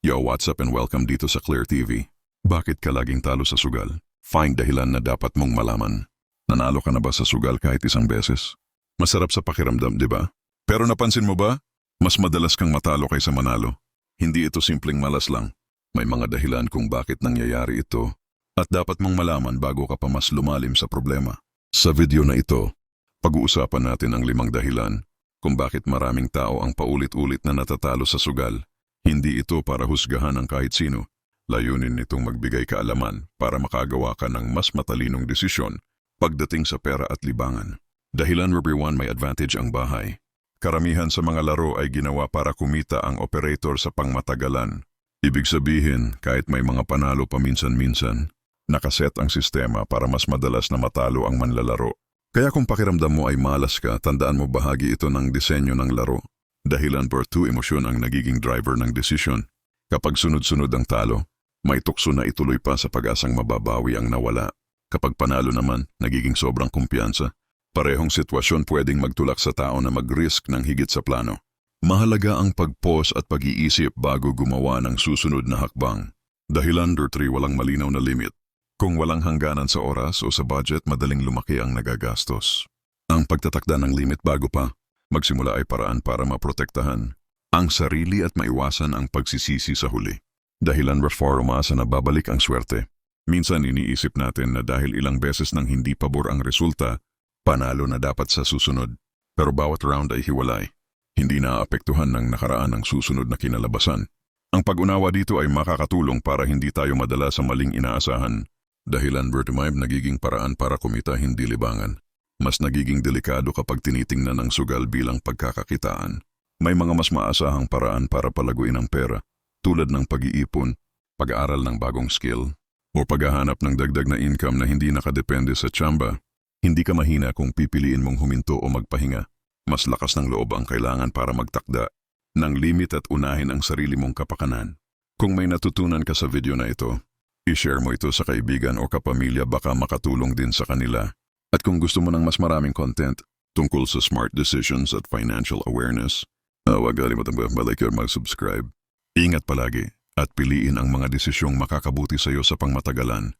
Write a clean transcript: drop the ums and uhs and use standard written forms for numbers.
Yo, what's up and welcome dito sa Clear TV. Bakit ka laging talo sa sugal? Find dahilan na dapat mong malaman. Nanalo ka na ba sa sugal kahit isang beses? Masarap sa pakiramdam, di ba? Pero napansin mo ba? Mas madalas kang matalo kaysa manalo. Hindi ito simpleng malas lang. May mga dahilan kung bakit nangyayari ito at dapat mong malaman bago ka pa mas lumalim sa problema. Sa video na ito, pag-uusapan natin ang 5 dahilan kung bakit maraming tao ang paulit-ulit na natatalo sa sugal. Hindi ito para husgahan ang kahit sino. Layunin nitong magbigay kaalaman para makagawa ka ng mas matalinong desisyon pagdating sa pera at libangan. Dahilan number 1, may advantage ang bahay. Karamihan sa mga laro ay ginawa para kumita ang operator sa pangmatagalan. Ibig sabihin, kahit may mga panalo paminsan-minsan, nakaset ang sistema para mas madalas na matalo ang manlalaro. Kaya kung pakiramdam mo ay malas ka, tandaan mo bahagi ito ng disenyo ng laro. Dahilan number 2, emosyon ang nagiging driver ng desisyon. Kapag sunod-sunod ang talo, may tukso na ituloy pa sa pag-asang mababawi ang nawala. Kapag panalo naman, nagiging sobrang kumpiyansa. Parehong sitwasyon pwedeng magtulak sa tao na mag-risk ng higit sa plano. Mahalaga ang pag-pause at pag-iisip bago gumawa ng susunod na hakbang. Dahilan number 3, walang malinaw na limit. Kung walang hangganan sa oras o sa budget, madaling lumaki ang nagagastos. Ang pagtatakda ng limit bago pa magsimula ay paraan para maprotektahan ang sarili at maiwasan ang pagsisisi sa huli. Dahilan number 4, umaasa na babalik ang swerte. Minsan iniisip natin na dahil ilang beses nang hindi pabor ang resulta, panalo na dapat sa susunod. Pero bawat round ay hiwalay. Hindi naaapektuhan ng nakaraan ang susunod na kinalabasan. Ang pag-unawa dito ay makakatulong para hindi tayo madala sa maling inaasahan. Dahilan number 5, nagiging paraan para kumita hindi libangan. Mas nagiging delikado kapag tinitingnan ang sugal bilang pagkakakitaan. May mga mas maasahang paraan para palaguin ang pera, tulad ng pag-iipon, pag-aaral ng bagong skill, o paghahanap ng dagdag na income na hindi nakadepende sa tsamba. Hindi ka mahina kung pipiliin mong huminto o magpahinga. Mas lakas ng loob ang kailangan para magtakda ng limit at unahin ang sarili mong kapakanan. Kung may natutunan ka sa video na ito, i-share mo ito sa kaibigan o kapamilya, baka makatulong din sa kanila. At kung gusto mo ng mas maraming content tungkol sa smart decisions at financial awareness, huwag kalimutang balik at mag-subscribe. Ingat palagi at piliin ang mga desisyong makakabuti sa iyo sa pangmatagalan.